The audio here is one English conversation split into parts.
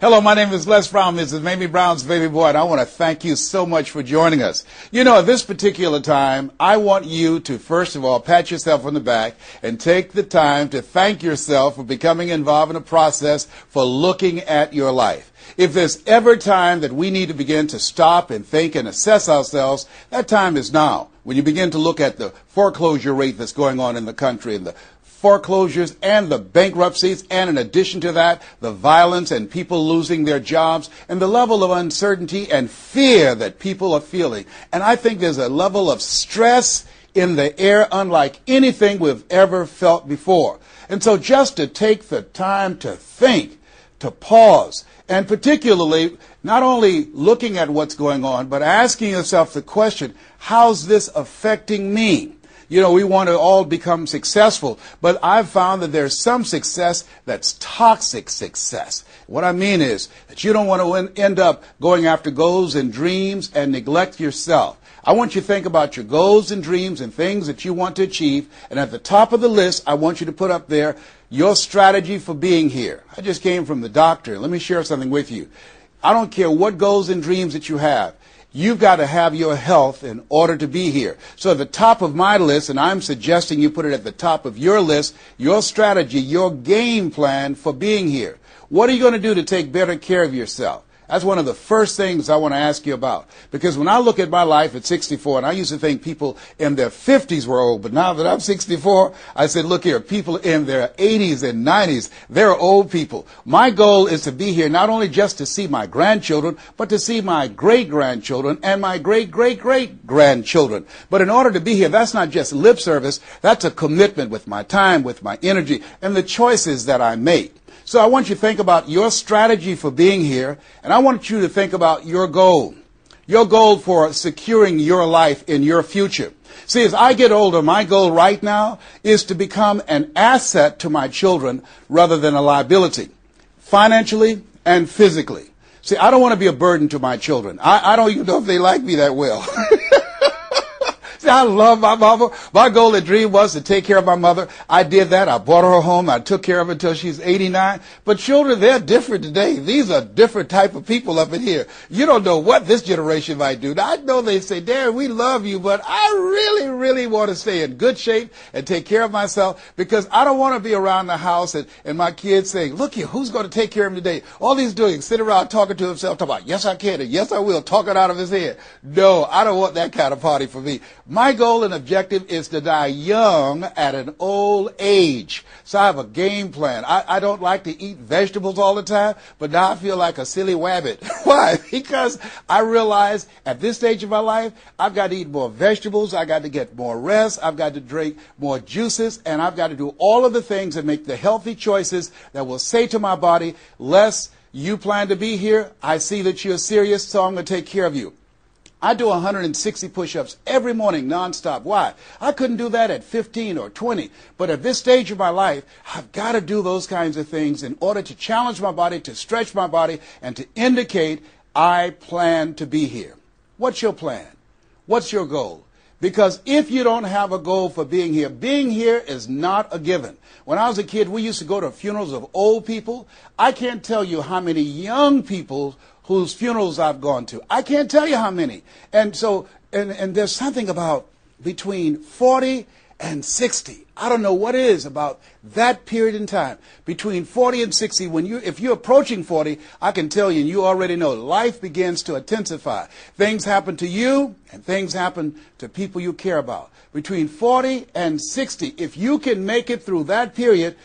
Hello, my name is Les Brown, Mrs. Mamie Brown's baby boy, and I want to thank you so much for joining us. You know, at this particular time, I want you to, first of all, pat yourself on the back and take the time to thank yourself for becoming involved in a process for looking at your life. If there's ever time that we need to begin to stop and think and assess ourselves, that time is now. When you begin to look at the foreclosure rate that's going on in the country and the foreclosures and the bankruptcies, and in addition to that, the violence and people losing their jobs and the level of uncertainty and fear that people are feeling. And I think there's a level of stress in the air unlike anything we've ever felt before. And so just to take the time to think, to pause, and particularly not only looking at what's going on, but asking yourself the question, how's this affecting me? You know, we want to all become successful, but I've found that there's some success that's toxic success. What I mean is that you don't want to end up going after goals and dreams and neglect yourself. I want you to think about your goals and dreams and things that you want to achieve, and at the top of the list, I want you to put up there your strategy for being here. I just came from the doctor. Let me share something with you. I don't care what goals and dreams that you have. You've got to have your health in order to be here. So at the top of my list, and I'm suggesting you put it at the top of your list, your strategy, your game plan for being here. What are you going to do to take better care of yourself? That's one of the first things I want to ask you about. Because when I look at my life at 64, and I used to think people in their 50s were old, but now that I'm 64, I said, look here, people in their 80s and 90s, they're old people. My goal is to be here not only just to see my grandchildren, but to see my great-grandchildren and my great-great-great-grandchildren. But in order to be here, that's not just lip service, that's a commitment with my time, with my energy, and the choices that I make. So I want you to think about your strategy for being here, and I want you to think about your goal for securing your life in your future. See, as I get older, my goal right now is to become an asset to my children rather than a liability, financially and physically. See, I don't want to be a burden to my children. I don't even know if they like me that well. I love my mama. My goal and dream was to take care of my mother. I did that. I bought her a home. I took care of her until she's 89. But children, they're different today. These are different type of people up in here. You don't know what this generation might do. Now, I know they say, Darren, we love you, but I really, really want to stay in good shape and take care of myself because I don't want to be around the house and my kids saying, look here, who's going to take care of him today? All he's doing is sitting around talking to himself, talking about, yes, I can, and yes, I will, talking out of his head. No, I don't want that kind of party for me. My goal and objective is to die young at an old age. So I have a game plan. I don't like to eat vegetables all the time, but now I feel like a silly wabbit. Why? Because I realize at this stage of my life, I've got to eat more vegetables, I've got to get more rest, I've got to drink more juices, and I've got to do all of the things that make the healthy choices that will say to my body, Les, you plan to be here, I see that you're serious, so I'm going to take care of you. I do 160 push-ups every morning nonstop. Why? I couldn't do that at 15 or 20. But at this stage of my life, I've got to do those kinds of things in order to challenge my body, to stretch my body, and to indicate I plan to be here. What's your plan? What's your goal? Because if you don't have a goal for being here is not a given. When I was a kid, we used to go to funerals of old people. I can't tell you how many young people whose funerals I've gone to. I can't tell you how many. And so, and there's something about between 40 and 60. I don't know what it is about that period in time. Between 40 and 60, if you're approaching 40, I can tell you, and you already know, life begins to intensify. Things happen to you, and things happen to people you care about. Between 40 and 60, if you can make it through that period,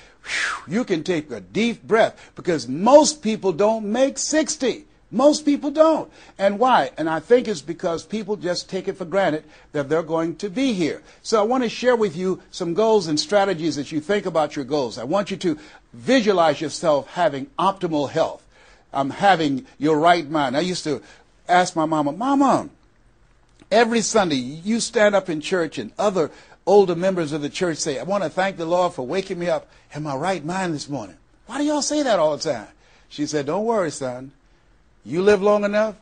you can take a deep breath, because most people don't make 60. Most people don't. And why? And I think it's because people just take it for granted that they're going to be here. So I want to share with you some goals and strategies as you think about your goals. I want you to visualize yourself having optimal health. Having your right mind. I used to ask my mama, Mama, every Sunday you stand up in church and other older members of the church say, I want to thank the Lord for waking me up in my right mind this morning. Why do y'all say that all the time? She said, don't worry, son. You live long enough,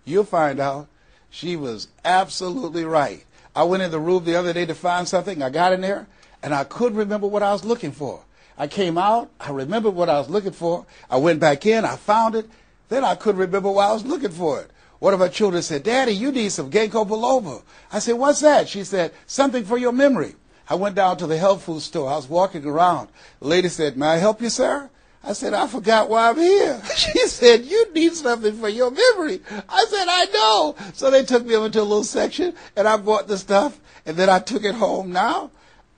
you'll find out. She was absolutely right. I went in the room the other day to find something. I got in there, and I couldn't remember what I was looking for. I came out. I remembered what I was looking for. I went back in. I found it. Then I couldn't remember why I was looking for it. One of our children said, Daddy, you need some ginkgo biloba. I said, what's that? She said, something for your memory. I went down to the health food store. I was walking around. The lady said, may I help you, sir? I said, I forgot why I'm here. She said, you need something for your memory. I said, I know. So they took me over to a little section, and I bought the stuff, and then I took it home. Now,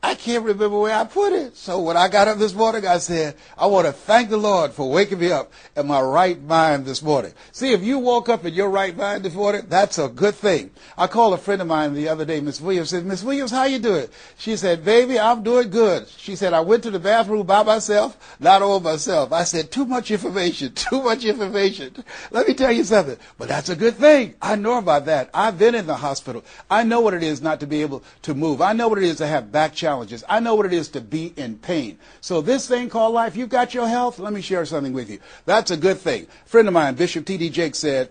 I can't remember where I put it. So when I got up this morning, I said, I want to thank the Lord for waking me up in my right mind this morning. See, if you woke up in your right mind this morning, that's a good thing. I called a friend of mine the other day, Miss Williams, said, Miss Williams, how you doing? She said, baby, I'm doing good. She said, I went to the bathroom by myself, not all myself. I said, too much information, too much information. Let me tell you something, but that's a good thing. I know about that. I've been in the hospital. I know what it is not to be able to move. I know what it is to have back challenges. I know what it is to be in pain. So this thing called life, you've got your health. Let me share something with you. That's a good thing. A friend of mine, Bishop T.D. Jakes, said,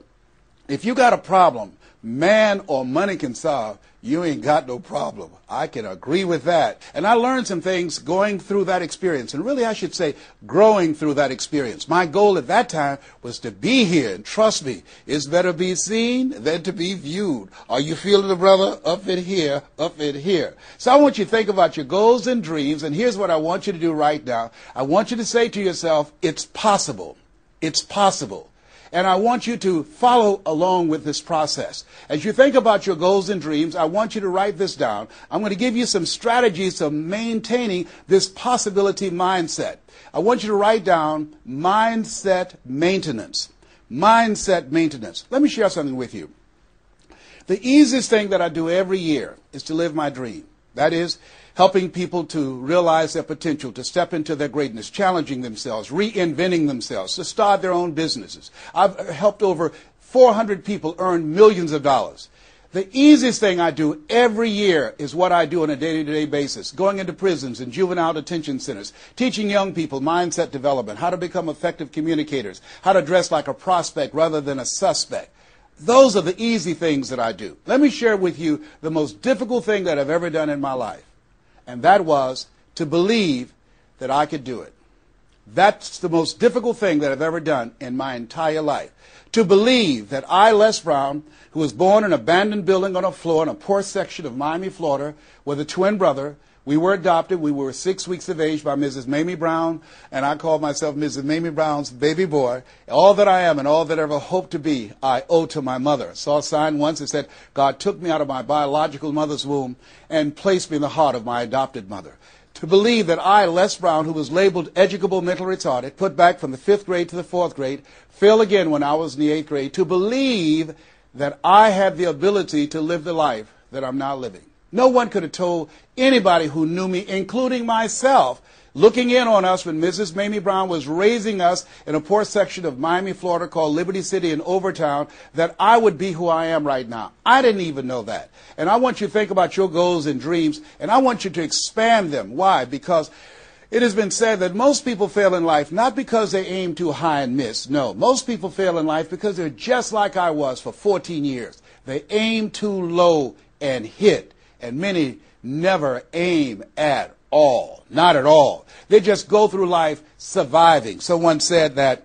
if you got a problem man or money can solve, you ain't got no problem. I can agree with that. And I learned some things going through that experience. And really, I should say, growing through that experience. My goal at that time was to be here. And trust me, it's better be seen than to be viewed. Are you feeling the brother? Up in here, up in here. So I want you to think about your goals and dreams. And here's what I want you to do right now. I want you to say to yourself, it's possible. It's possible. And I want you to follow along with this process. As you think about your goals and dreams, I want you to write this down. I'm going to give you some strategies to maintaining this possibility mindset. I want you to write down mindset maintenance. Mindset maintenance. Let me share something with you. The easiest thing that I do every year is to live my dream. That is, helping people to realize their potential, to step into their greatness, challenging themselves, reinventing themselves, to start their own businesses. I've helped over 400 people earn millions of dollars. The easiest thing I do every year is what I do on a day-to-day basis, going into prisons and juvenile detention centers, teaching young people mindset development, how to become effective communicators, how to dress like a prospect rather than a suspect. Those are the easy things that I do. Let me share with you the most difficult thing that I've ever done in my life. And that was to believe that I could do it. That's the most difficult thing that I've ever done in my entire life. To believe that I, Les Brown, who was born in an abandoned building on a floor in a poor section of Miami, Florida, with a twin brother. We were adopted. We were 6 weeks of age by Mrs. Mamie Brown, and I called myself Mrs. Mamie Brown's baby boy. All that I am and all that I ever hope to be, I owe to my mother. I saw a sign once that said, God took me out of my biological mother's womb and placed me in the heart of my adopted mother. To believe that I, Les Brown, who was labeled educable mental retarded, put back from the 5th grade to the 4th grade, failed again when I was in the 8th grade, to believe that I had the ability to live the life that I'm now living. No one could have told anybody who knew me, including myself, looking in on us when Mrs. Mamie Brown was raising us in a poor section of Miami, Florida called Liberty City in Overtown, that I would be who I am right now. I didn't even know that. And I want you to think about your goals and dreams, and I want you to expand them. Why? Because it has been said that most people fail in life not because they aim too high and miss. No, most people fail in life because they're just like I was for 14 years. They aim too low and hit. And many never aim at all. Not at all. They just go through life surviving. Someone said that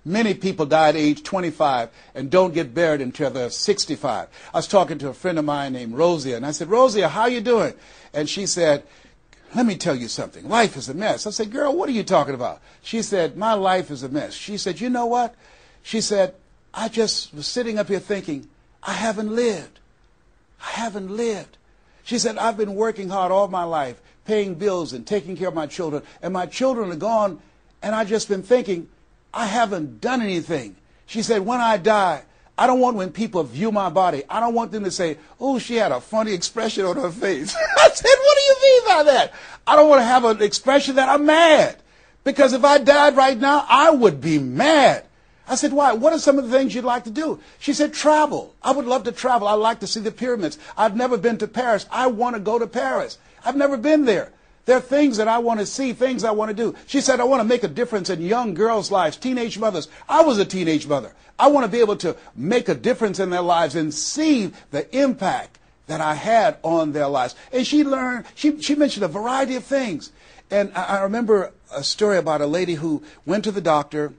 many people die at age 25 and don't get buried until they're 65. I was talking to a friend of mine named Rosia, and I said, Rosia, how you doing? And she said, let me tell you something. Life is a mess. I said, girl, what are you talking about? She said, my life is a mess. She said, you know what? She said, I just was sitting up here thinking, I haven't lived. I haven't lived. She said, I've been working hard all my life, paying bills and taking care of my children, and my children are gone, and I've just been thinking, I haven't done anything. She said, when I die, I don't want when people view my body, I don't want them to say, oh, she had a funny expression on her face. I said, what do you mean by that? I don't want to have an expression that I'm mad. Because if I died right now, I would be mad. I said, why? What are some of the things you'd like to do? She said, travel. I would love to travel. I'd like to see the pyramids. I've never been to Paris. I want to go to Paris. I've never been there. There are things that I want to see, things I want to do. She said, I want to make a difference in young girls' lives, teenage mothers. I was a teenage mother. I want to be able to make a difference in their lives and see the impact that I had on their lives. And she mentioned a variety of things. And I remember a story about a lady who went to the doctor,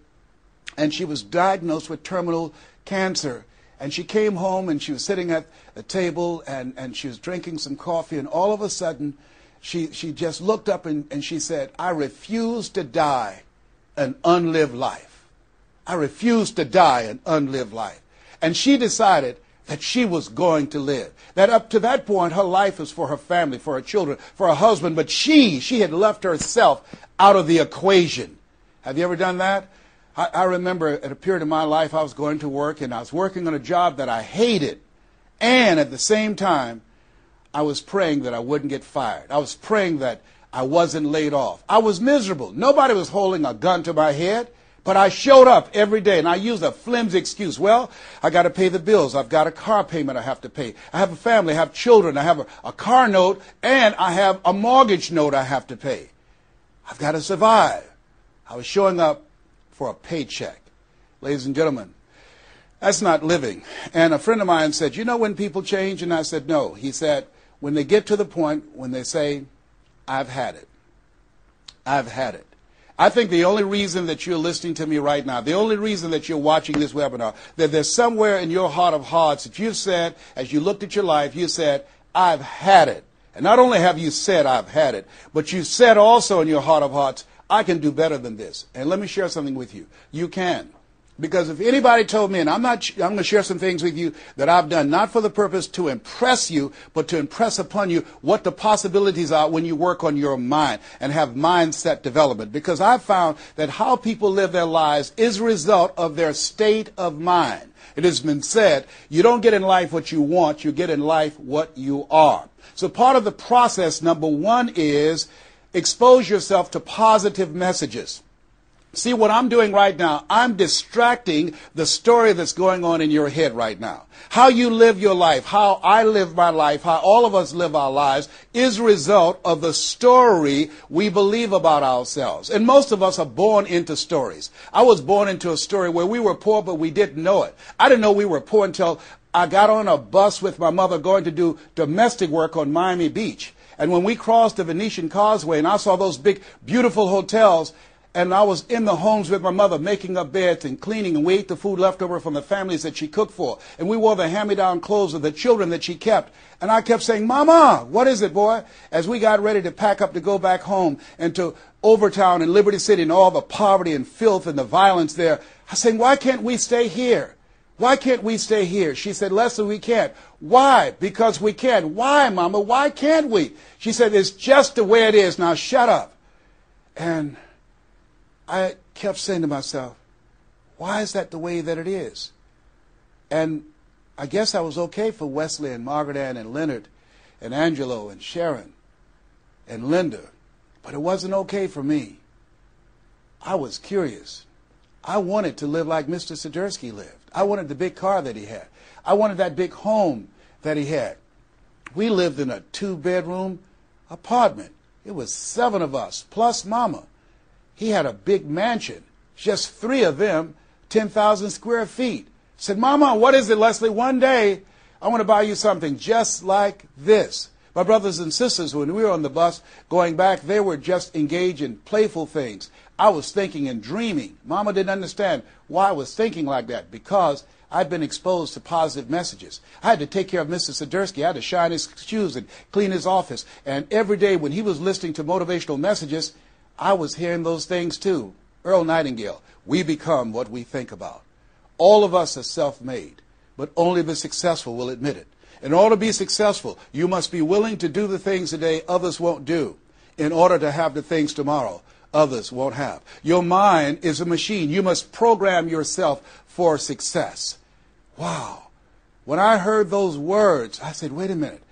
and she was diagnosed with terminal cancer. And she came home, and she was sitting at a table, and she was drinking some coffee, and all of a sudden, she just looked up and she said, "I refuse to die an unlived life. I refuse to die an unlived life." And she decided that she was going to live. That up to that point, her life was for her family, for her children, for her husband, but she had left herself out of the equation. Have you ever done that? I remember at a period of my life, I was going to work, and I was working on a job that I hated. And at the same time, I was praying that I wouldn't get fired. I was praying that I wasn't laid off. I was miserable. Nobody was holding a gun to my head, but I showed up every day, and I used a flimsy excuse. Well, I got to pay the bills. I've got a car payment I have to pay. I have a family. I have children. I have a car note, and I have a mortgage note I have to pay. I've got to survive. I was showing up for a paycheck. Ladies and gentlemen, that's not living. And a friend of mine said, "You know when people change?" And I said, "No." He said, "When they get to the point when they say, 'I've had it. I've had it.'" I think the only reason that you're listening to me right now, the only reason that you're watching this webinar, that there's somewhere in your heart of hearts that you've said, as you looked at your life, you said, "I've had it." And not only have you said, "I've had it," but you said also in your heart of hearts, "I can do better than this." And let me share something with you. You can. Because if anybody told me, and I'm going to share some things with you that I've done, not for the purpose to impress you, but to impress upon you what the possibilities are when you work on your mind and have mindset development. Because I've found that how people live their lives is a result of their state of mind. It has been said, you don't get in life what you want, you get in life what you are. So part of the process, number one, is expose yourself to positive messages. See what I'm doing right now? I'm distracting the story that's going on in your head right now. How you live your life, how I live my life, how all of us live our lives is a result of the story we believe about ourselves. And most of us are born into stories. I was born into a story where we were poor, but we didn't know it. I didn't know we were poor until I got on a bus with my mother going to do domestic work on Miami Beach. And when we crossed the Venetian Causeway and I saw those big, beautiful hotels, and I was in the homes with my mother making up beds and cleaning, and we ate the food left over from the families that she cooked for. And we wore the hand-me-down clothes of the children that she kept. And I kept saying, "Mama, what is it, boy?" As we got ready to pack up to go back home and to Overtown and Liberty City and all the poverty and filth and the violence there, I said, "Why can't we stay here? Why can't we stay here?" She said, "Leslie, we can't." "Why?" "Because we can." "Why, Mama? Why can't we?" She said, "It's just the way it is. Now shut up." And I kept saying to myself, why is that the way that it is? And I guess I was okay for Wesley and Margaret Ann and Leonard and Angelo and Sharon and Linda, but it wasn't okay for me. I was curious. I wanted to live like Mr. Swiderski lived. I wanted the big car that he had. I wanted that big home that he had. We lived in a 2-bedroom apartment. It was 7 of us, plus Mama. He had a big mansion, just 3 of them, 10,000 square feet. Said, "Mama, what is it, Leslie? One day I want to buy you something just like this." My brothers and sisters, when we were on the bus going back, they were just engaged in playful things. I was thinking and dreaming. Mama didn't understand why I was thinking like that, because I'd been exposed to positive messages. I had to take care of Mr. Swiderski. I had to shine his shoes and clean his office. And every day when he was listening to motivational messages, I was hearing those things too. Earl Nightingale, we become what we think about. All of us are self-made, but only the successful will admit it. In order to be successful, you must be willing to do the things today others won't do in order to have the things tomorrow others won't have. Your mind is a machine. You must program yourself for success. Wow. When I heard those words, I said, wait a minute.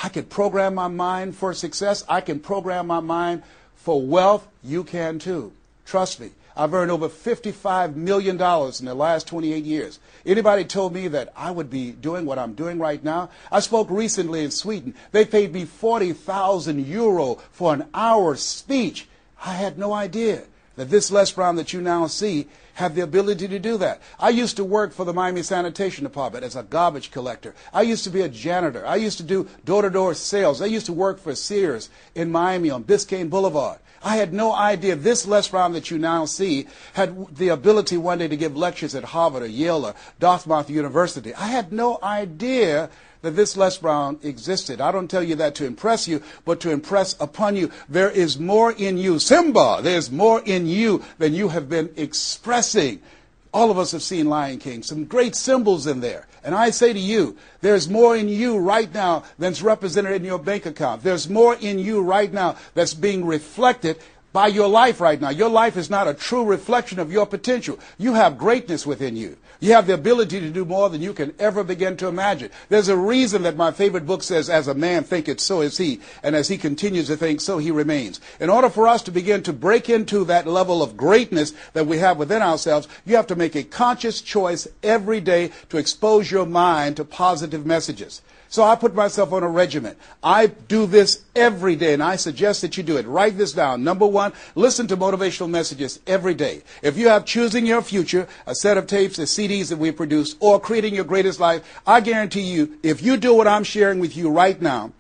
I could program my mind for success. I can program my mind for wealth. You can too. Trust me. I've earned over $55 million in the last 28 years. Anybody told me that I would be doing what I'm doing right now? I spoke recently in Sweden. They paid me 40,000 euro for an hour's speech. I had no idea that this Les Brown that you now see have the ability to do that. I used to work for the Miami Sanitation Department as a garbage collector. I used to be a janitor. I used to do door-to-door sales. I used to work for Sears in Miami on Biscayne Boulevard. I had no idea this Les Brown that you now see had the ability one day to give lectures at Harvard or Yale or Dartmouth University. I had no idea that this Les Brown existed. I don't tell you that to impress you, but to impress upon you. There is more in you. Simba, there's more in you than you have been expressing. All of us have seen Lion King, some great symbols in there. And I say to you, there's more in you right now than's represented in your bank account. There's more in you right now that's being reflected by your life right now. Your life is not a true reflection of your potential. You have greatness within you. You have the ability to do more than you can ever begin to imagine. There's a reason that my favorite book says, as a man thinketh, so is he. And as he continues to think, so he remains. In order for us to begin to break into that level of greatness that we have within ourselves, you have to make a conscious choice every day to expose your mind to positive messages. So I put myself on a regimen. I do this every day, and I suggest that you do it. Write this down. Number one, listen to motivational messages every day. If you have Choosing Your Future, a set of tapes, the CDs that we produce, or Creating Your Greatest Life, I guarantee you, if you do what I'm sharing with you right now,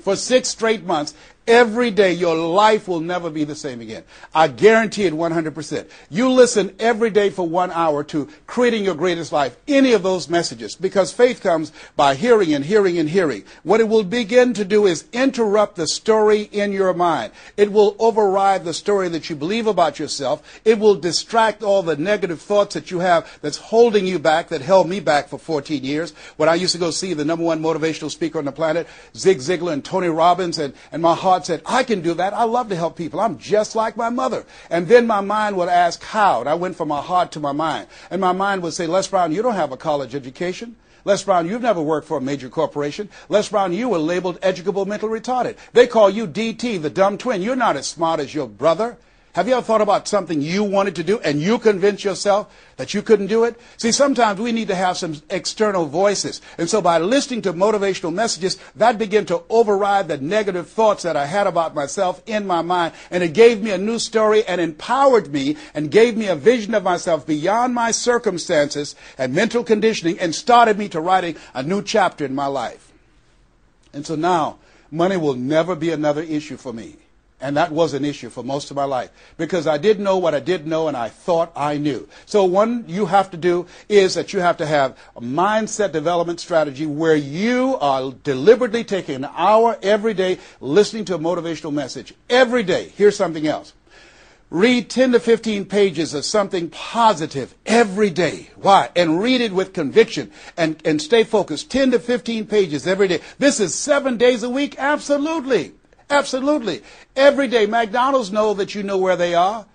for 6 straight months, every day, your life will never be the same again. I guarantee it 100%. You listen every day for 1 hour to Creating Your Greatest Life, any of those messages, because faith comes by hearing and hearing and hearing. What it will begin to do is interrupt the story in your mind. It will override the story that you believe about yourself. It will distract all the negative thoughts that you have that's holding you back, that held me back for 14 years. When I used to go see the number one motivational speaker on the planet, Zig Ziglar and Tony Robbins, and my heart said, I can do that. I love to help people. I'm just like my mother. And then my mind would ask how. And I went from my heart to my mind. And my mind would say, Les Brown, you don't have a college education. Les Brown, you've never worked for a major corporation. Les Brown, you were labeled educable mental retarded. They call you DT, the dumb twin. You're not as smart as your brother. Have you ever thought about something you wanted to do and you convinced yourself that you couldn't do it? See, sometimes we need to have some external voices. And so by listening to motivational messages, that began to override the negative thoughts that I had about myself in my mind. And it gave me a new story and empowered me and gave me a vision of myself beyond my circumstances and mental conditioning and started me to writing a new chapter in my life. And so now, money will never be another issue for me. And that was an issue for most of my life because I didn't know what I didn't know and I thought I knew. So one you have to do is that you have to have a mindset development strategy where you are deliberately taking an hour every day listening to a motivational message. Every day. Here's something else. Read 10 to 15 pages of something positive every day. Why? And read it with conviction and stay focused. 10 to 15 pages every day. This is 7 days a week? Absolutely. Absolutely. Every day, McDonald's know that you know where they are.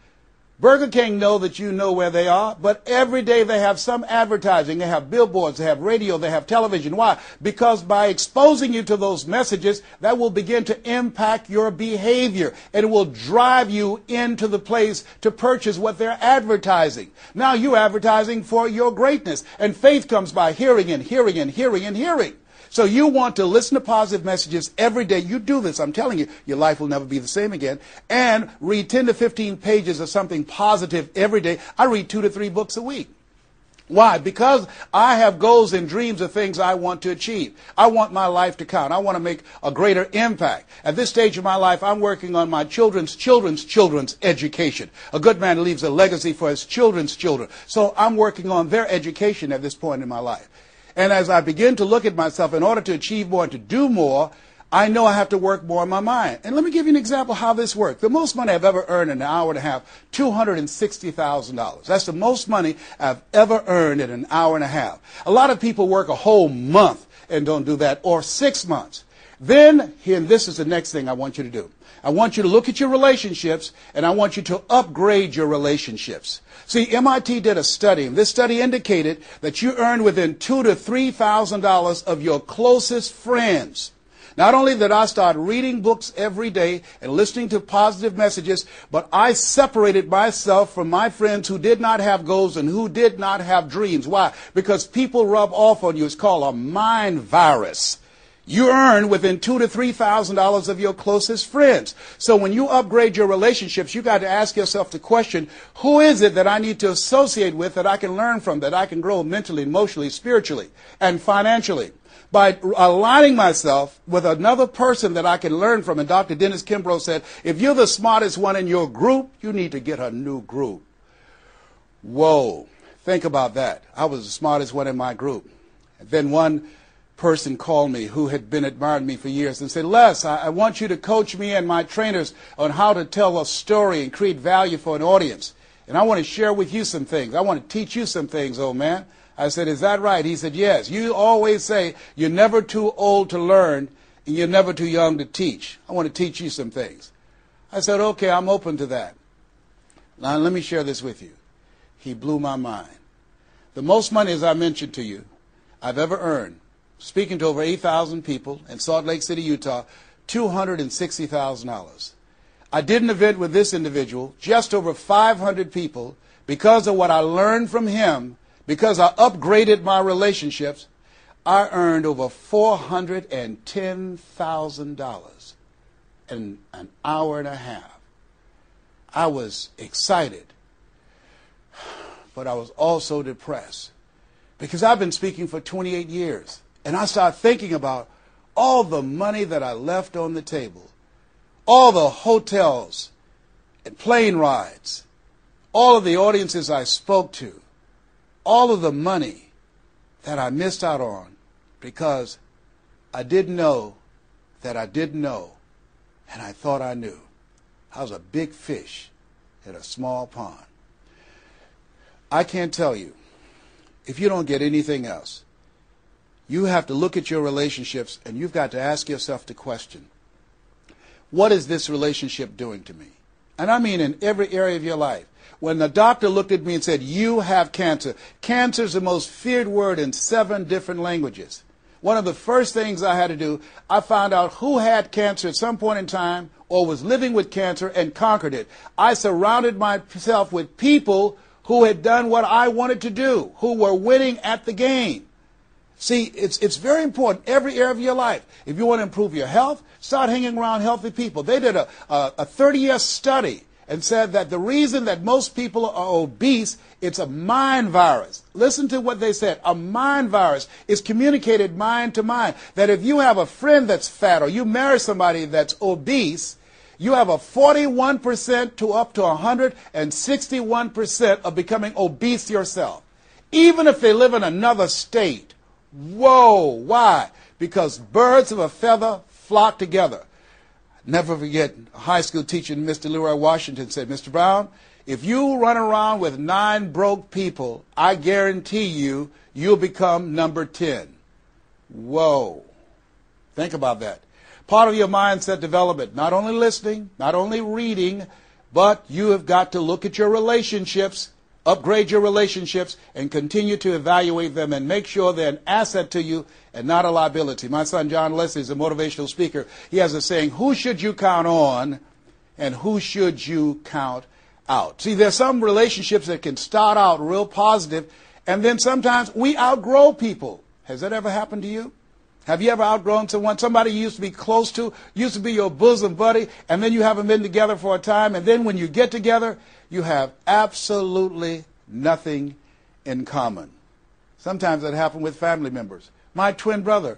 Burger King know that you know where they are. But every day they have some advertising. They have billboards, they have radio, they have television. Why? Because by exposing you to those messages, that will begin to impact your behavior. And it will drive you into the place to purchase what they're advertising. Now you're advertising for your greatness. And faith comes by hearing and hearing and hearing and hearing. So you want to listen to positive messages every day. You do this. I'm telling you, your life will never be the same again. And read 10 to 15 pages of something positive every day. I read 2 to 3 books a week. Why? Because I have goals and dreams of things I want to achieve. I want my life to count. I want to make a greater impact. At this stage of my life, I'm working on my children's education. A good man leaves a legacy for his children's children. So I'm working on their education at this point in my life. And as I begin to look at myself, in order to achieve more and to do more, I know I have to work more on my mind. And let me give you an example how this works. The most money I've ever earned in an hour and a half, $260,000. That's the most money I've ever earned in an hour and a half. A lot of people work a whole month and don't do that, or 6 months. Then, and this is the next thing I want you to do. I want you to look at your relationships, and I want you to upgrade your relationships. See, MIT did a study, and this study indicated that you earn within $2,000 to $3,000 of your closest friends. Not only did I start reading books every day and listening to positive messages, but I separated myself from my friends who did not have goals and who did not have dreams. Why? Because people rub off on you. It's called a mind virus. you earn within $2,000 to $3,000 of your closest friends. So when you upgrade your relationships, you got to ask yourself the question, who is it that I need to associate with, that I can learn from, that I can grow mentally, emotionally, spiritually, and financially? By aligning myself with another person that I can learn from. And Dr. Dennis Kimbrough said, if you're the smartest one in your group, you need to get a new group. Whoa, think about that. I was the smartest one in my group. And then one person called me who had been admiring me for years and said, Les, I want you to coach me and my trainers on how to tell a story and create value for an audience. And I want to share with you some things. I want to teach you some things, old man. I said, is that right? He said, yes. You always say you're never too old to learn and you're never too young to teach. I want to teach you some things. I said, okay, I'm open to that. Now, let me share this with you. He blew my mind. The most money, as I mentioned to you, I've ever earned, speaking to over 8,000 people in Salt Lake City, Utah, $260,000. I did an event with this individual, just over 500 people, because of what I learned from him, because I upgraded my relationships. I earned over $410,000 in an hour and a half. I was excited, but I was also depressed, because I've been speaking for 28 years. And I started thinking about all the money that I left on the table, all the hotels and plane rides, all of the audiences I spoke to, all of the money that I missed out on because I didn't know that I didn't know, and I thought I knew. I was a big fish in a small pond. I can't tell you, if you don't get anything else, you have to look at your relationships and you've got to ask yourself the question, what is this relationship doing to me? And I mean in every area of your life. When the doctor looked at me and said, you have cancer. Cancer is the most feared word in 7 different languages. One of the first things I had to do, I found out who had cancer at some point in time or was living with cancer and conquered it. I surrounded myself with people who had done what I wanted to do, who were winning at the game. See, it's very important, every area of your life. If you want to improve your health, start hanging around healthy people. They did a 30-year study and said that the reason that most people are obese, it's a mind virus. Listen to what they said. A mind virus is communicated mind to mind. That if you have a friend that's fat or you marry somebody that's obese, you have a 41% to up to 161% of becoming obese yourself. Even if they live in another state. Whoa, why? Because birds of a feather flock together. Never forget, a high school teacher, Mr. Leroy Washington, said, Mr. Brown, if you run around with 9 broke people, I guarantee you, you'll become number 10. Whoa. Think about that. Part of your mindset development, not only listening, not only reading, but you have got to look at your relationships, upgrade your relationships, and continue to evaluate them and make sure they're an asset to you and not a liability. My son John Leslie is a motivational speaker. He has a saying, who should you count on and who should you count out? See, there's some relationships that can start out real positive, and then sometimes we outgrow people. Has that ever happened to you? Have you ever outgrown someone? Somebody you used to be close to, used to be your bosom buddy, and then you haven't been together for a time, and then when you get together, you have absolutely nothing in common. Sometimes that happens with family members. My twin brother,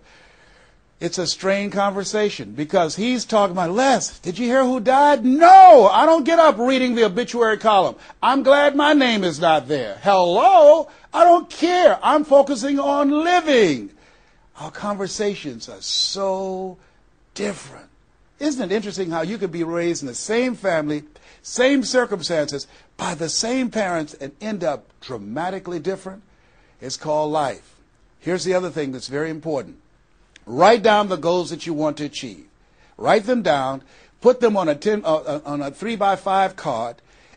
it's a strained conversation because he's talking about, Les, did you hear who died? No, I don't get up reading the obituary column. I'm glad my name is not there. Hello, I don't care. I'm focusing on living. Our conversations are so different. Isn't it interesting how you could be raised in the same family, same circumstances, by the same parents and end up dramatically different? It's called life. Here's the other thing that's very important. Write down the goals that you want to achieve. Write them down. Put them on a 3x5 card.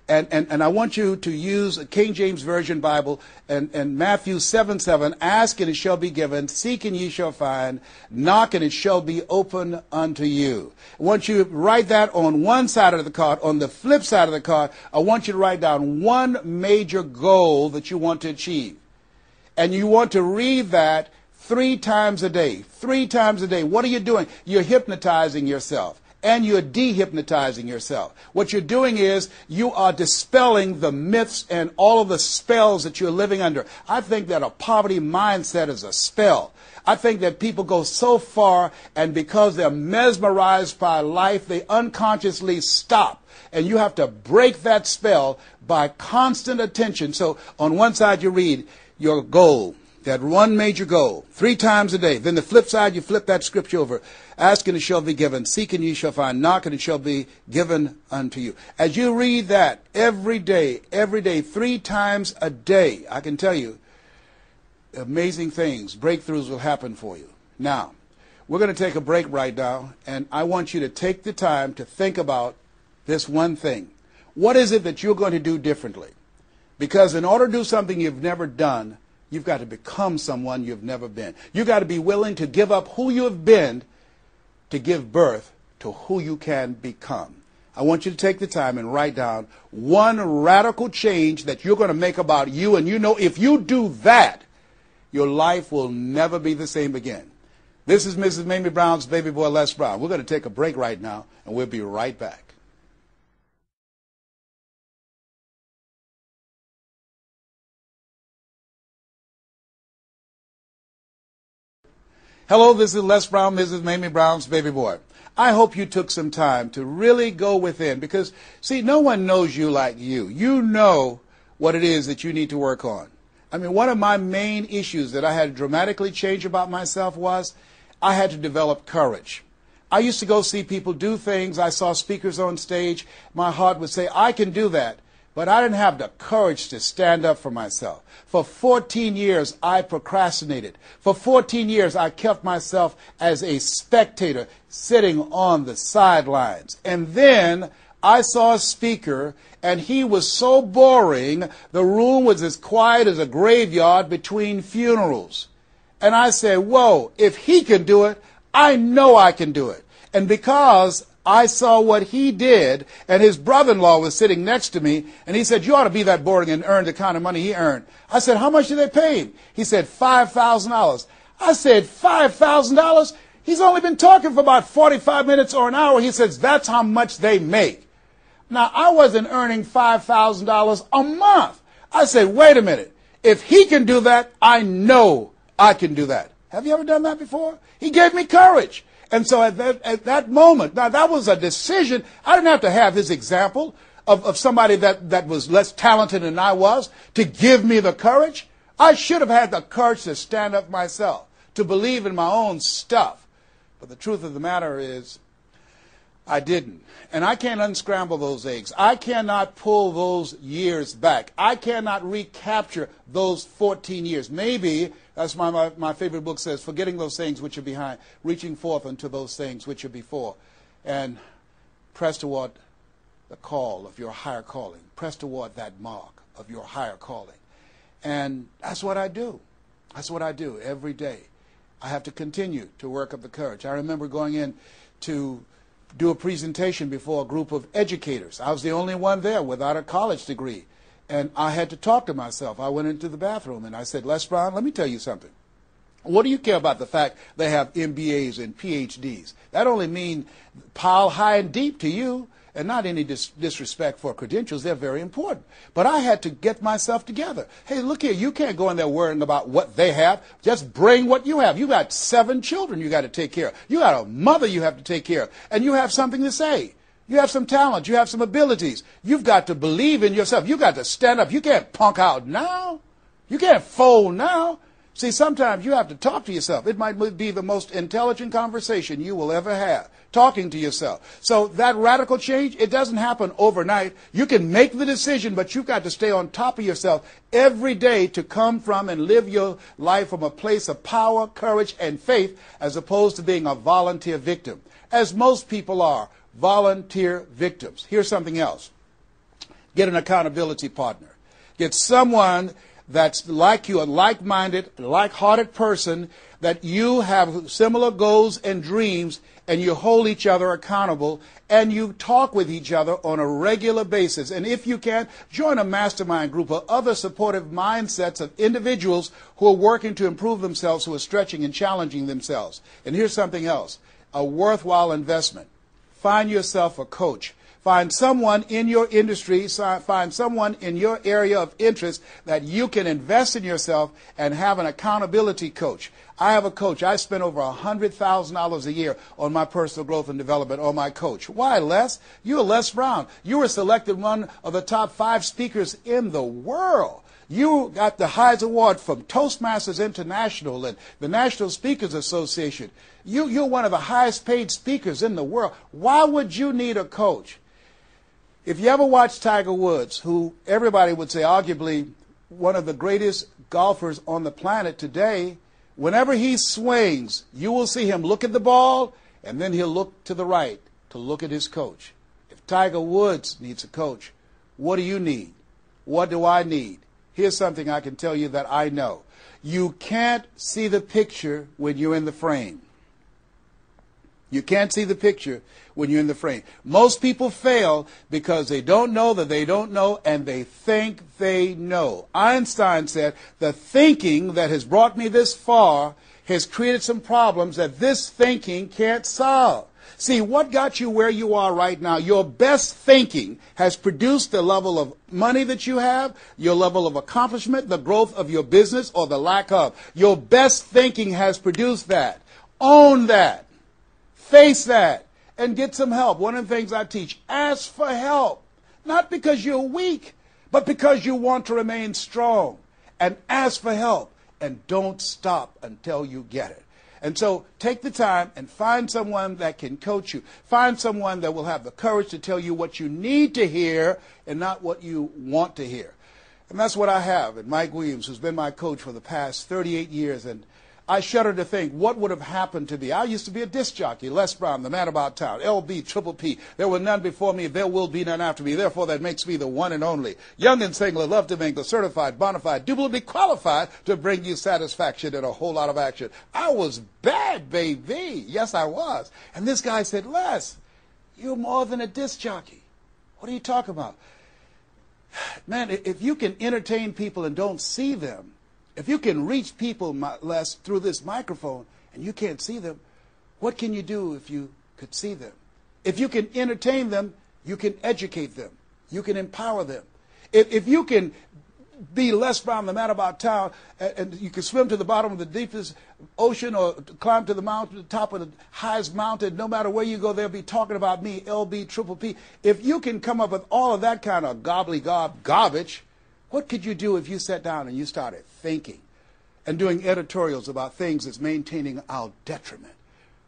And I want you to use a King James Version Bible and Matthew 7:7. Ask and it shall be given. Seek and ye shall find. Knock and it shall be open unto you. I want you to write that on one side of the card. On the flip side of the card, I want you to write down one major goal that you want to achieve. And you want to read that 3 times a day. 3 times a day. What are you doing? You're hypnotizing yourself. And you're dehypnotizing yourself. What you're doing is you are dispelling the myths and all of the spells that you're living under. I think that a poverty mindset is a spell. I think that people go so far, and because they're mesmerized by life, they unconsciously stop. And you have to break that spell by constant attention. So on one side you read your goal, that one major goal, 3 times a day. Then the flip side, you flip that scripture over. Ask and it shall be given. Seek and ye shall find. Knock and it shall be given unto you. As you read that every day, 3 times a day, I can tell you, amazing things, breakthroughs will happen for you. Now, we're going to take a break right now, and I want you to take the time to think about this one thing. What is it that you're going to do differently? Because in order to do something you've never done, you've got to become someone you've never been. You've got to be willing to give up who you have been to give birth to who you can become. I want you to take the time and write down one radical change that you're going to make about you. And you know, if you do that, your life will never be the same again. This is Mrs. Mamie Brown's baby boy, Les Brown. We're going to take a break right now, and we'll be right back. Hello, this is Les Brown, Mrs. Mamie Brown's baby boy. I hope you took some time to really go within because, see, no one knows you like you. You know what it is that you need to work on. I mean, one of my main issues that I had to dramatically change about myself was I had to develop courage. I used to go see people do things. I saw speakers on stage. My heart would say, I can do that. But I didn't have the courage to stand up for myself. For 14 years, I procrastinated. For 14 years, I kept myself as a spectator sitting on the sidelines. And then I saw a speaker, and he was so boring, the room was as quiet as a graveyard between funerals. And I said, whoa, if he can do it, I know I can do it. And because I saw what he did, and his brother-in-law was sitting next to me, and he said, you ought to be that boring and earn the kind of money he earned. I said, how much did they pay him? He said, $5,000. I said, $5,000? He's only been talking for about 45 minutes or an hour. He says, that's how much they make. Now, I wasn't earning $5,000 a month. I said, wait a minute. If he can do that, I know I can do that. Have you ever done that before? He gave me courage. And so at that moment, now that was a decision. I didn't have to have his example of somebody that was less talented than I was to give me the courage. I should have had the courage to stand up myself, to believe in my own stuff. But the truth of the matter is, I didn't. And I can't unscramble those eggs. I cannot pull those years back. I cannot recapture those 14 years. Maybe, that's my favorite book says, forgetting those things which are behind, reaching forth unto those things which are before. And press toward the call of your higher calling. Press toward that mark of your higher calling. And that's what I do. That's what I do every day. I have to continue to work up the courage. I remember going in to do a presentation before a group of educators. I was the only one there without a college degree. And I had to talk to myself. I went into the bathroom and I said, Les Brown, let me tell you something. What do you care about the fact they have MBAs and PhDs? That only means pile high and deep to you, and not any disrespect for credentials. They're very important. But I had to get myself together. Hey, look here, you can't go in there worrying about what they have. Just bring what you have. You got 7 children you got to take care of. You got a mother you have to take care of. And you have something to say. You have some talent. You have some abilities. You've got to believe in yourself. You've got to stand up. You can't punk out now. You can't fold now. See, sometimes you have to talk to yourself. It might be the most intelligent conversation you will ever have, talking to yourself. So that radical change, it doesn't happen overnight. You can make the decision, but you've got to stay on top of yourself every day to come from and live your life from a place of power, courage, and faith, as opposed to being a volunteer victim, as most people are, volunteer victims. Here's something else. Get an accountability partner. Get someone that's like you, a like-minded, like-hearted person that you have similar goals and dreams, and you hold each other accountable, and you talk with each other on a regular basis. And if you can, join a mastermind group of other supportive mindsets of individuals who are working to improve themselves, who are stretching and challenging themselves. And here's something else, a worthwhile investment. Find yourself a coach. Find someone in your industry, find someone in your area of interest that you can invest in yourself and have an accountability coach. I have a coach. I spend over $100,000 a year on my personal growth and development on my coach. Why, Les? You're Les Brown. You were selected one of the top 5 speakers in the world. You got the Heise Award from Toastmasters International and the National Speakers Association. You're one of the highest paid speakers in the world. Why would you need a coach? If you ever watch Tiger Woods, who everybody would say arguably one of the greatest golfers on the planet today, whenever he swings, you will see him look at the ball, and then he'll look to the right to look at his coach. If Tiger Woods needs a coach, what do you need? What do I need? Here's something I can tell you that I know. You can't see the picture when you're in the frame. You can't see the picture when you're in the frame. Most people fail because they don't know that they don't know, and they think they know. Einstein said, the thinking that has brought me this far has created some problems that this thinking can't solve. See, what got you where you are right now? Your best thinking has produced the level of money that you have, your level of accomplishment, the growth of your business, or the lack of. Your best thinking has produced that. Own that. Face that and get some help. One of the things I teach, ask for help. Not because you're weak, but because you want to remain strong. And ask for help. And don't stop until you get it. And so take the time and find someone that can coach you. Find someone that will have the courage to tell you what you need to hear and not what you want to hear. And that's what I have in Mike Williams, who's been my coach for the past 38 years. And I shudder to think what would have happened to me. I used to be a disc jockey, Les Brown, the man about town, LB, Triple P. There were none before me, there will be none after me. Therefore, that makes me the one and only. Young and single, love to mingle, certified, bona fide, duly qualified to bring you satisfaction and a whole lot of action. I was bad, baby. Yes, I was. And this guy said, Les, you're more than a disc jockey. What are you talking about? Man, if you can entertain people and don't see them, if you can reach people, Les, through this microphone and you can't see them, what can you do if you could see them? If you can entertain them, you can educate them. You can empower them. If you can be Les Brown, the man about town, and you can swim to the bottom of the deepest ocean or climb to the mountain, the top of the highest mountain, no matter where you go, they'll be talking about me, LB, Triple P. If you can come up with all of that kind of gobbledygook garbage, what could you do if you sat down and you started thinking and doing editorials about things that's maintaining our detriment?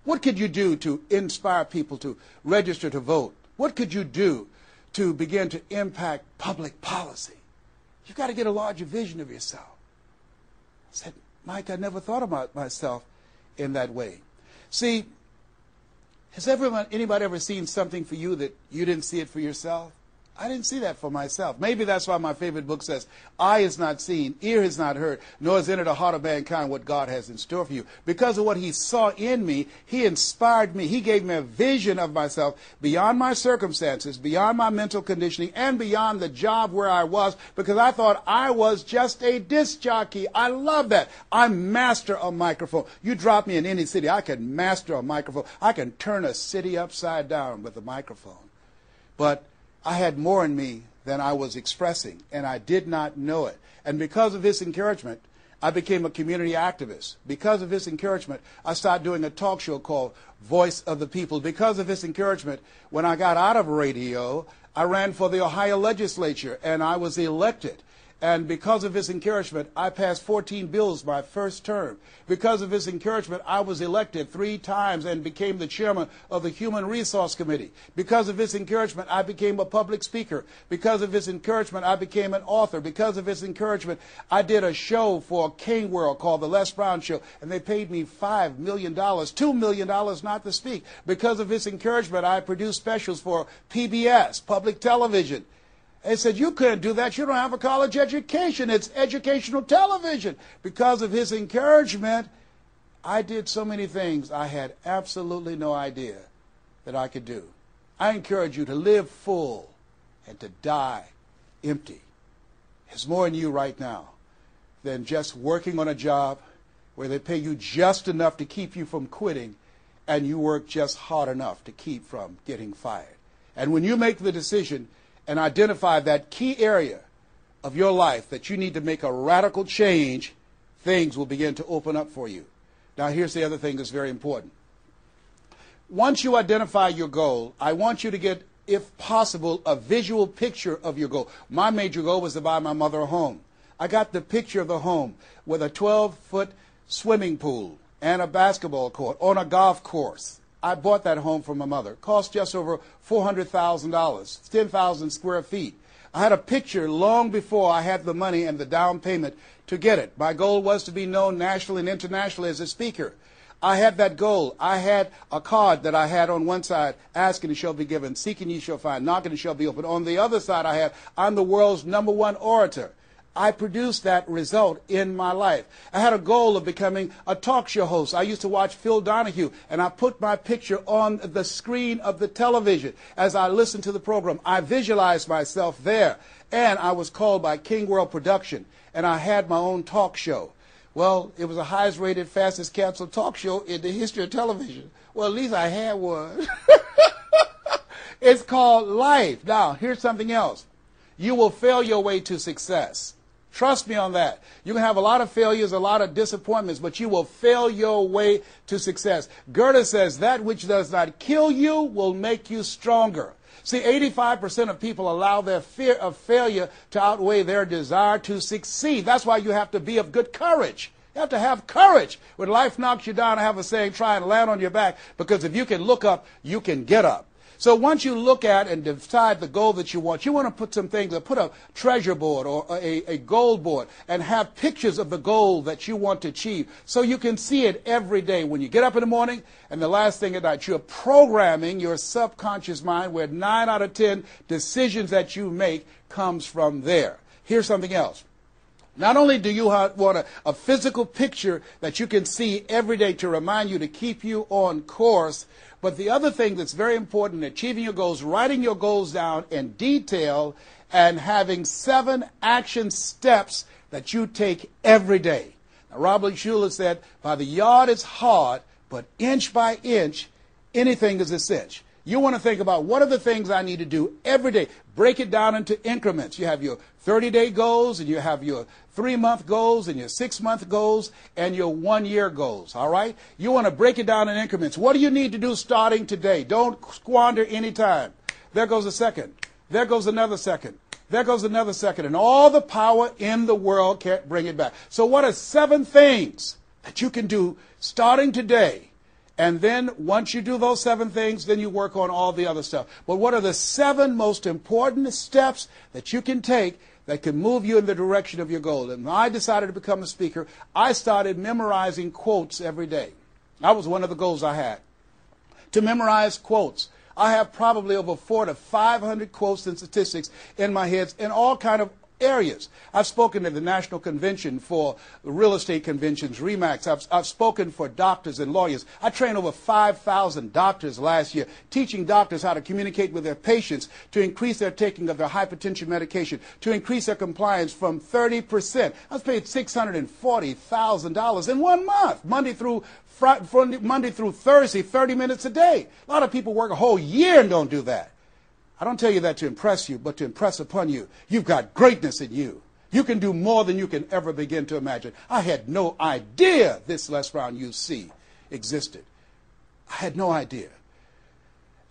What could you do to inspire people to register to vote? What could you do to begin to impact public policy? You've got to get a larger vision of yourself. I said, Mike, I never thought about myself in that way. See, has anybody ever seen something for you that you didn't see it for yourself? I didn't see that for myself. Maybe that's why my favorite book says, eye has not seen, ear has not heard, nor has entered the heart of mankind what God has in store for you. Because of what he saw in me, he inspired me. He gave me a vision of myself beyond my circumstances, beyond my mental conditioning, and beyond the job where I was, because I thought I was just a disc jockey. I love that. I master a microphone. You drop me in any city, I can master a microphone. I can turn a city upside down with a microphone. But I had more in me than I was expressing, and I did not know it. And because of his encouragement, I became a community activist. Because of his encouragement, I started doing a talk show called Voice of the People. Because of his encouragement, when I got out of radio, I ran for the Ohio legislature, and I was elected. And because of his encouragement, I passed 14 bills my first term. Because of his encouragement, I was elected 3 times and became the chairman of the Human Resource Committee. Because of his encouragement, I became a public speaker. Because of his encouragement, I became an author. Because of his encouragement, I did a show for King World called The Les Brown Show, and they paid me $5 million, $2 million not to speak. Because of his encouragement, I produced specials for PBS, public television. They said, you couldn't do that. You don't have a college education. It's educational television. Because of his encouragement, I did so many things I had absolutely no idea that I could do. I encourage you to live full and to die empty. There's more in you right now than just working on a job where they pay you just enough to keep you from quitting and you work just hard enough to keep from getting fired. And when you make the decision and identify that key area of your life that you need to make a radical change, things will begin to open up for you. Now, here's the other thing that's very important. Once you identify your goal, I want you to get, if possible, a visual picture of your goal. My major goal was to buy my mother a home. I got the picture of the home with a 12-foot swimming pool and a basketball court on a golf course. I bought that home for my mother. It cost just over $400,000, 10,000 square feet. I had a picture long before I had the money and the down payment to get it. My goal was to be known nationally and internationally as a speaker. I had that goal. I had a card that I had on one side, asking, it shall be given, seeking, ye shall find, knocking, it shall be opened. On the other side, I had, I'm the world's #1 orator. I produced that result in my life. I had a goal of becoming a talk show host. I used to watch Phil Donahue, and I put my picture on the screen of the television as I listened to the program. I visualized myself there, and I was called by King World Production, and I had my own talk show. Well, it was the highest rated, fastest canceled talk show in the history of television. Well, at least I had one. It's called life. Now, here's something else. You will fail your way to success. Trust me on that. You can have a lot of failures, a lot of disappointments, but you will fail your way to success. Goethe says, that which does not kill you will make you stronger. See, 85% of people allow their fear of failure to outweigh their desire to succeed. That's why you have to be of good courage. You have to have courage. When life knocks you down, I have a saying, try and land on your back, because if you can look up, you can get up. So once you look at and decide the goal that you want to put some things, put a treasure board or a goal board and have pictures of the goal that you want to achieve so you can see it every day when you get up in the morning and the last thing at night. You're programming your subconscious mind where 9 out of 10 decisions that you make comes from there. Here's something else. Not only do you want a physical picture that you can see every day to remind you, to keep you on course, but the other thing that's very important in achieving your goals, writing your goals down in detail and having 7 action steps that you take every day. Now, Robert Schuller said, by the yard it's hard, but inch by inch, anything is a cinch. You want to think about what are the things I need to do every day. Break it down into increments. You have your 30-day goals, and you have your 3-month goals, and your 6-month goals, and your 1-year goals, all right? You want to break it down in increments. What do you need to do starting today? Don't squander any time. There goes a second. There goes another second. There goes another second. And all the power in the world can't bring it back. So what are 7 things that you can do starting today? And then once you do those 7 things, then you work on all the other stuff. But what are the 7 most important steps that you can take that can move you in the direction of your goal? And when I decided to become a speaker, I started memorizing quotes every day. That was one of the goals I had, to memorize quotes. I have probably over 400 to 500 quotes and statistics in my head in all kind of areas. I've spoken at the National Convention for real estate conventions, RE/MAX. I've spoken for doctors and lawyers. I trained over 5,000 doctors last year, teaching doctors how to communicate with their patients to increase their taking of their hypertension medication, to increase their compliance from 30%. I was paid $640,000 in 1 month, Monday through Thursday, 30 minutes a day. A lot of people work a whole year and don't do that. I don't tell you that to impress you, but to impress upon you. You've got greatness in you. You can do more than you can ever begin to imagine. I had no idea this Les Brown you see existed. I had no idea.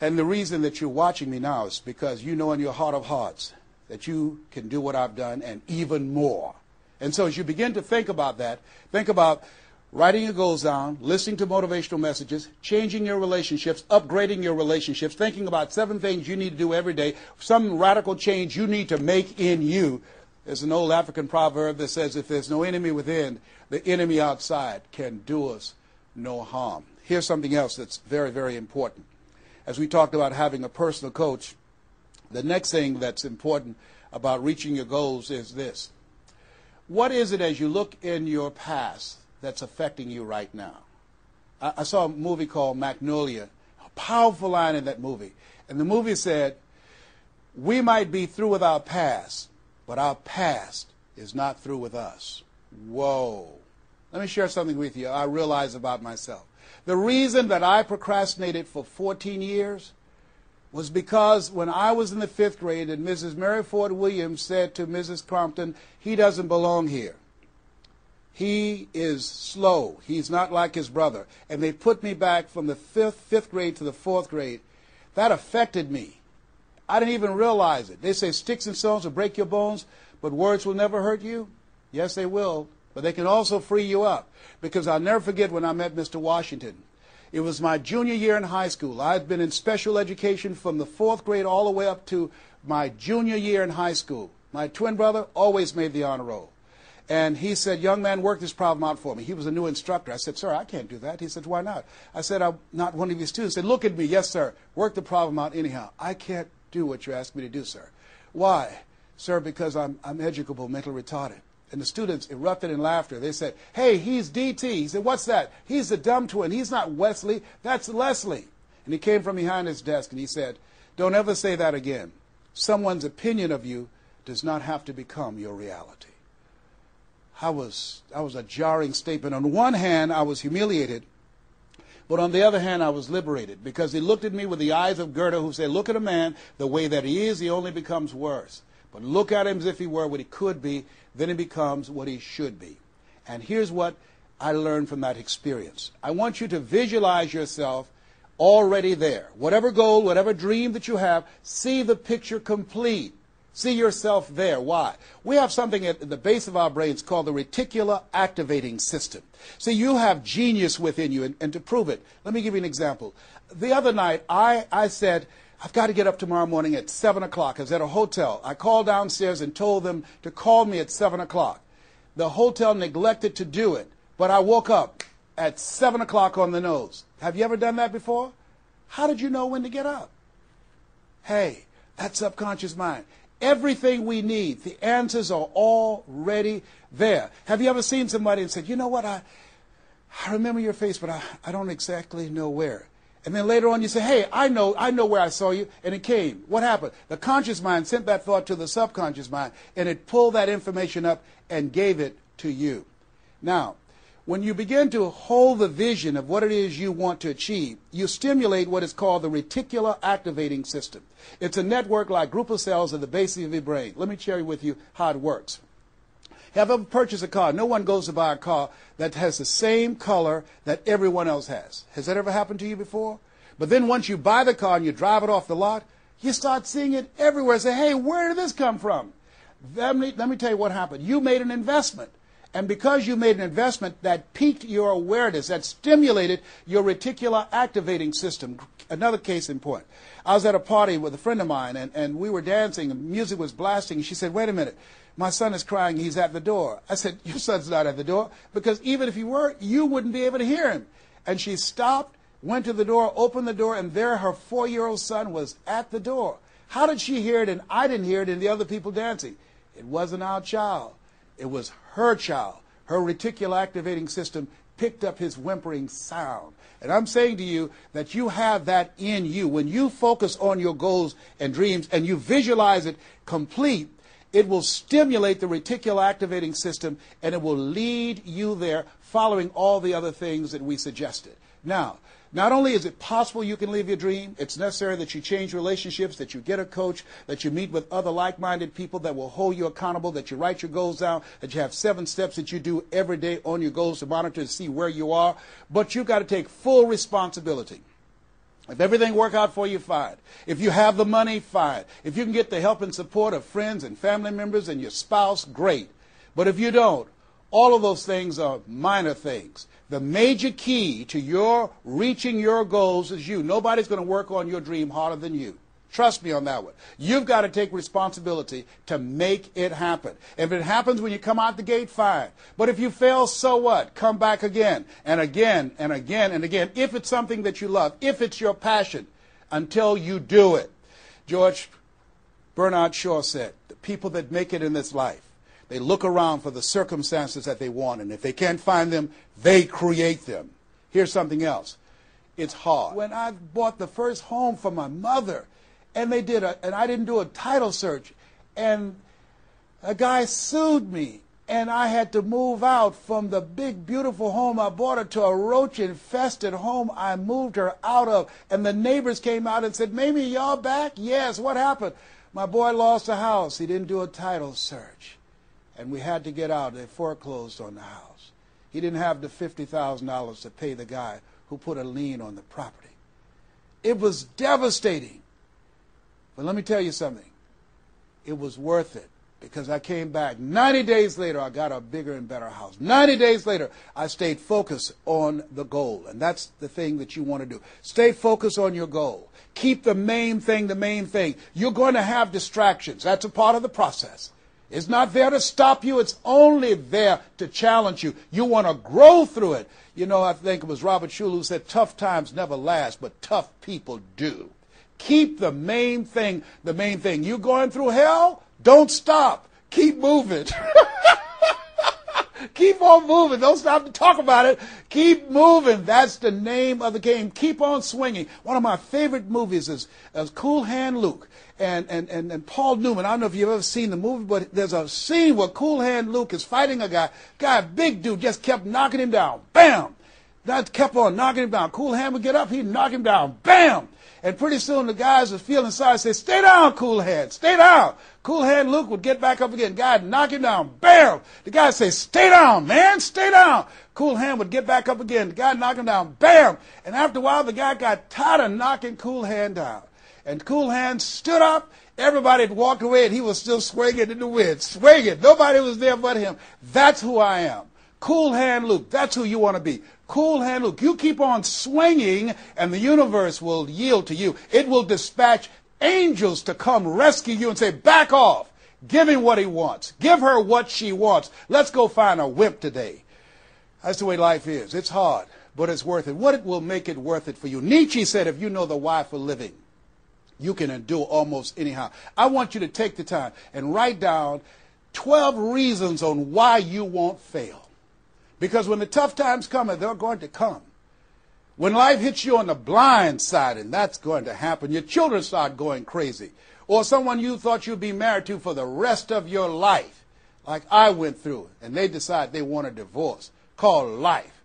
And the reason that you're watching me now is because you know in your heart of hearts that you can do what I've done and even more. And so as you begin to think about that, think about writing your goals down, listening to motivational messages, changing your relationships, upgrading your relationships, thinking about 7 things you need to do every day, some radical change you need to make in you. There's an old African proverb that says, if there's no enemy within, the enemy outside can do us no harm. Here's something else that's very, very important. As we talked about having a personal coach, the next thing that's important about reaching your goals is this. What is it as you look in your past that's affecting you right now? I saw a movie called Magnolia, a powerful line in that movie. And the movie said, we might be through with our past, but our past is not through with us. Whoa. Let me share something with you I realize about myself. The reason that I procrastinated for 14 years was because when I was in the 5th grade and Mrs. Mary Ford Williams said to Mrs. Crompton, he doesn't belong here. He is slow. He's not like his brother. And they put me back from the 5th grade to the 4th grade. That affected me. I didn't even realize it. They say sticks and stones will break your bones, but words will never hurt you. Yes, they will. But they can also free you up. Because I'll never forget when I met Mr. Washington. It was my junior year in high school. I had been in special education from the 4th grade all the way up to my junior year in high school. My twin brother always made the honor roll. And he said, young man, work this problem out for me. He was a new instructor. I said, sir, I can't do that. He said, why not? I said, I'm not one of your students. He said, look at me. Yes, sir. Work the problem out anyhow. I can't do what you asked me to do, sir. Why? Sir, because I'm educable, mentally retarded. And the students erupted in laughter. They said, hey, he's D.T. He said, what's that? He's the dumb twin. He's not Wesley. That's Leslie. And he came from behind his desk and he said, don't ever say that again. Someone's opinion of you does not have to become your reality. That was a jarring statement. On one hand, I was humiliated. But on the other hand, I was liberated because he looked at me with the eyes of Goethe who said, look at a man the way that he is, he only becomes worse. But look at him as if he were what he could be, then he becomes what he should be. And here's what I learned from that experience. I want you to visualize yourself already there. Whatever goal, whatever dream that you have, see the picture complete. See yourself there. Why? We have something at the base of our brains called the reticular activating system. See, you have genius within you, and to prove it, let me give you an example. The other night, I said, I've got to get up tomorrow morning at 7 o'clock. I was at a hotel. I called downstairs and told them to call me at 7 o'clock. The hotel neglected to do it, but I woke up at 7 o'clock on the nose. Have you ever done that before? How did you know when to get up? Hey, that's subconscious mind. Everything we need, the answers are already there. Have you ever seen somebody and said, you know what, I remember your face, but I don't exactly know where. And then later on you say, hey, I know where I saw you, and it came. What happened? The conscious mind sent that thought to the subconscious mind, and it pulled that information up and gave it to you. Now, when you begin to hold the vision of what it is you want to achieve, you stimulate what is called the reticular activating system. It's a network like group of cells at the base of your brain. Let me share with you how it works. Have you ever purchased a car? No one goes to buy a car that has the same color that everyone else has. Has that ever happened to you before? But then once you buy the car and you drive it off the lot, you start seeing it everywhere. Say, hey, where did this come from? Let me tell you what happened. You made an investment. And because you made an investment, that piqued your awareness, that stimulated your reticular activating system. Another case in point. I was at a party with a friend of mine, and we were dancing, and music was blasting. And she said, wait a minute, my son is crying, he's at the door. I said, your son's not at the door, because even if he were, you wouldn't be able to hear him. And she stopped, went to the door, opened the door, and there her 4-year-old son was at the door. How did she hear it and I didn't hear it and the other people dancing? It wasn't our child. It was her child. Her reticular activating system picked up his whimpering sound. And I'm saying to you that you have that in you. When you focus on your goals and dreams and you visualize it complete, it will stimulate the reticular activating system and it will lead you there following all the other things that we suggested. Now, not only is it possible you can live your dream, it's necessary that you change relationships, that you get a coach, that you meet with other like-minded people that will hold you accountable, that you write your goals down, that you have 7 steps that you do every day on your goals to monitor to see where you are. But you've got to take full responsibility. If everything work out for you, fine. If you have the money, fine. If you can get the help and support of friends and family members and your spouse, great. But if you don't, all of those things are minor things. The major key to your reaching your goals is you. Nobody's going to work on your dream harder than you. Trust me on that one. You've got to take responsibility to make it happen. If it happens when you come out the gate, fine. But if you fail, so what? Come back again and again and again and again. If it's something that you love, if it's your passion, until you do it. George Bernard Shaw said, the people that make it in this life, they look around for the circumstances that they want, and if they can't find them, they create them. Here's something else. It's hard. When I bought the first home for my mother, and I didn't do a title search, and a guy sued me, and I had to move out from the big, beautiful home I bought her to a roach-infested home I moved her out of. And the neighbors came out and said, "Mamie, y'all back?" "Yes, what happened?" "My boy lost a house. He didn't do a title search. And we had to get out. They foreclosed on the house. He didn't have the $50,000 to pay the guy who put a lien on the property." It was devastating. But let me tell you something. It was worth it. Because I came back. 90 days later, I got a bigger and better house. 90 days later, I stayed focused on the goal. And that's the thing that you want to do. Stay focused on your goal. Keep the main thing the main thing. You're going to have distractions. That's a part of the process. It's not there to stop you. It's only there to challenge you. You want to grow through it. You know, I think it was Robert Schuller who said, "Tough times never last, but tough people do." Keep the main thing the main thing. You going through hell? Don't stop. Keep moving. Keep on moving. Don't stop to talk about it. Keep moving. That's the name of the game. Keep on swinging. One of my favorite movies is Cool Hand Luke and Paul Newman. I don't know if you've ever seen the movie, but there's a scene where Cool Hand Luke is fighting a guy, big dude, just kept knocking him down. Bam! That kept on knocking him down. Cool Hand would get up, he'd knock him down. Bam! And pretty soon the guys was feeling sorry, say, "Stay down, Cool Hand, stay down." Cool Hand Luke would get back up again. Guy'd knock him down. Bam! The guy would say, "Stay down, man, stay down." Cool Hand would get back up again. The guy would knock him down. Bam! And after a while, the guy got tired of knocking Cool Hand down. And Cool Hand stood up. Everybody had walked away, and he was still swinging in the wind. Swinging. Nobody was there but him. That's who I am. Cool Hand Luke. That's who you want to be. Cool Hand Luke. You keep on swinging, and the universe will yield to you. It will dispatch angels to come rescue you and say, "Back off. Give him what he wants. Give her what she wants. Let's go find a wimp today." That's the way life is. It's hard, but it's worth it. What will make it worth it for you? Nietzsche said, if you know the why for living, you can endure almost anyhow. I want you to take the time and write down 12 reasons on why you won't fail. Because when the tough times come, they're going to come. When life hits you on the blind side, and that's going to happen, your children start going crazy. Or someone you thought you'd be married to for the rest of your life, like I went through, and they decide they want a divorce, called life.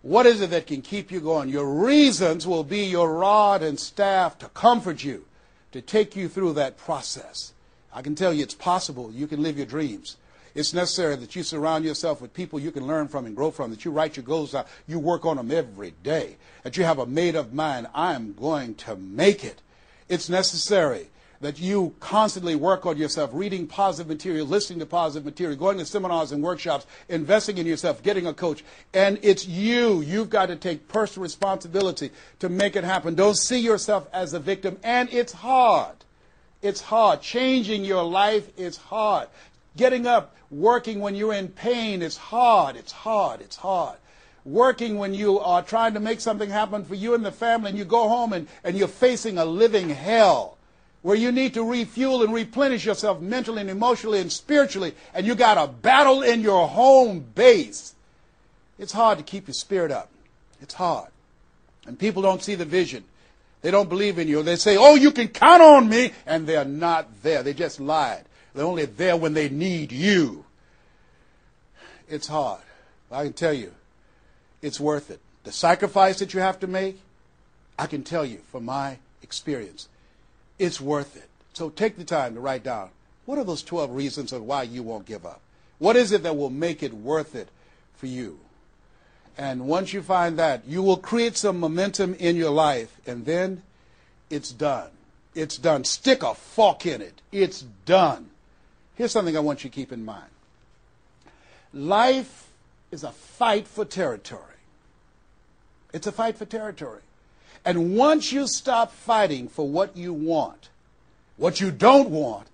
What is it that can keep you going? Your reasons will be your rod and staff to comfort you, to take you through that process. I can tell you it's possible. You can live your dreams. It's necessary that you surround yourself with people you can learn from and grow from, that you write your goals out, you work on them every day, that you have a made-up mind, I'm going to make it. It's necessary that you constantly work on yourself, reading positive material, listening to positive material, going to seminars and workshops, investing in yourself, getting a coach. And it's you. You've got to take personal responsibility to make it happen. Don't see yourself as a victim. And it's hard. It's hard. Changing your life is hard. Getting up, working when you're in pain is hard. It's hard. It's hard. Working when you are trying to make something happen for you and the family, and you go home and you're facing a living hell where you need to refuel and replenish yourself mentally and emotionally and spiritually, and you got a battle in your home base. It's hard to keep your spirit up. It's hard. And people don't see the vision. They don't believe in you. They say, "Oh, you can count on me," and they're not there. They just lied. They're only there when they need you. It's hard. I can tell you, it's worth it. The sacrifice that you have to make, I can tell you from my experience, it's worth it. So take the time to write down, what are those 12 reasons of why you won't give up? What is it that will make it worth it for you? And once you find that, you will create some momentum in your life, and then it's done. It's done. Stick a fork in it. It's done. Here's something I want you to keep in mind. Life is a fight for territory. It's a fight for territory. And once you stop fighting for what you want, what you don't want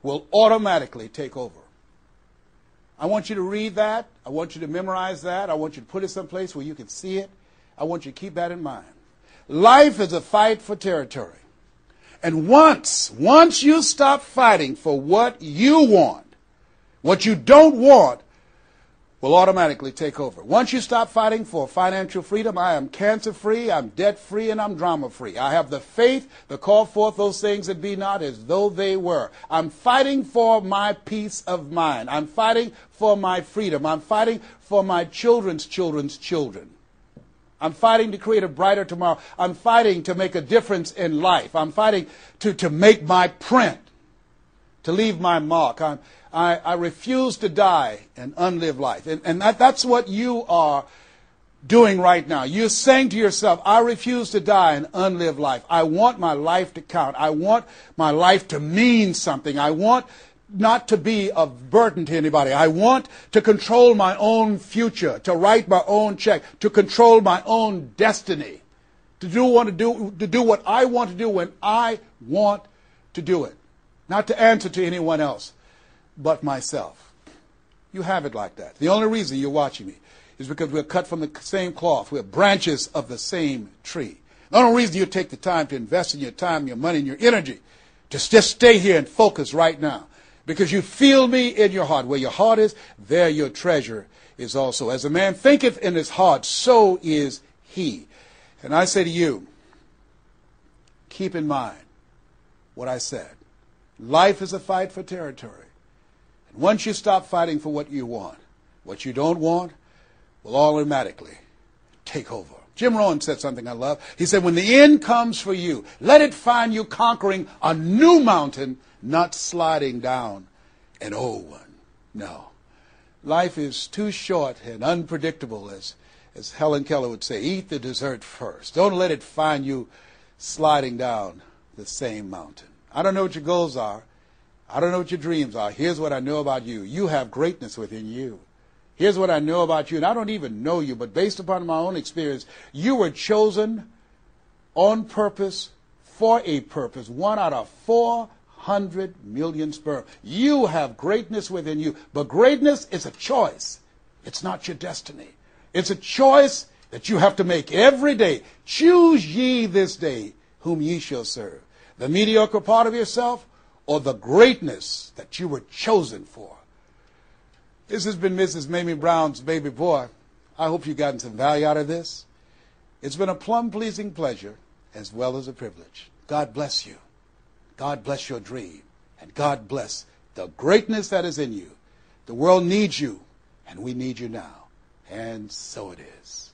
will automatically take over. I want you to read that. I want you to memorize that. I want you to put it someplace where you can see it. I want you to keep that in mind. Life is a fight for territory. And once you stop fighting for what you want, what you don't want will automatically take over. Once you stop fighting for financial freedom, I am cancer-free, I'm debt-free, and I'm drama-free. I have the faith to call forth those things that be not as though they were. I'm fighting for my peace of mind. I'm fighting for my freedom. I'm fighting for my children's children's children. I'm fighting to create a brighter tomorrow. I'm fighting to make a difference in life. I'm fighting to make my print, to leave my mark. I refuse to die and unlive life. And that's what you are doing right now. You're saying to yourself, I refuse to die and unlive life. I want my life to count. I want my life to mean something. I want not to be a burden to anybody. I want to control my own future, to write my own check, to control my own destiny, to do what I want to do when I want to do it, not to answer to anyone else but myself. You have it like that. The only reason you're watching me is because we're cut from the same cloth. We're branches of the same tree. The only reason you take the time to invest in your time, your money, and your energy to just stay here and focus right now, because you feel me in your heart. Where your heart is, there your treasure is also. As a man thinketh in his heart, so is he. And I say to you, keep in mind what I said. Life is a fight for territory. And once you stop fighting for what you want, what you don't want will automatically take over. Jim Rohn said something I love. He said, when the end comes for you, let it find you conquering a new mountain, not sliding down an old one. No. Life is too short and unpredictable, as Helen Keller would say. Eat the dessert first. Don't let it find you sliding down the same mountain. I don't know what your goals are. I don't know what your dreams are. Here's what I know about you. You have greatness within you. Here's what I know about you, and I don't even know you, but based upon my own experience, you were chosen on purpose for a purpose. 1 out of 400 million sperm. You have greatness within you, but greatness is a choice. It's not your destiny. It's a choice that you have to make every day. Choose ye this day whom ye shall serve. The mediocre part of yourself or the greatness that you were chosen for. This has been Mrs. Mamie Brown's Baby Boy. I hope you've gotten some value out of this. It's been a plum-pleasing pleasure as well as a privilege. God bless you. God bless your dream. And God bless the greatness that is in you. The world needs you, and we need you now. And so it is.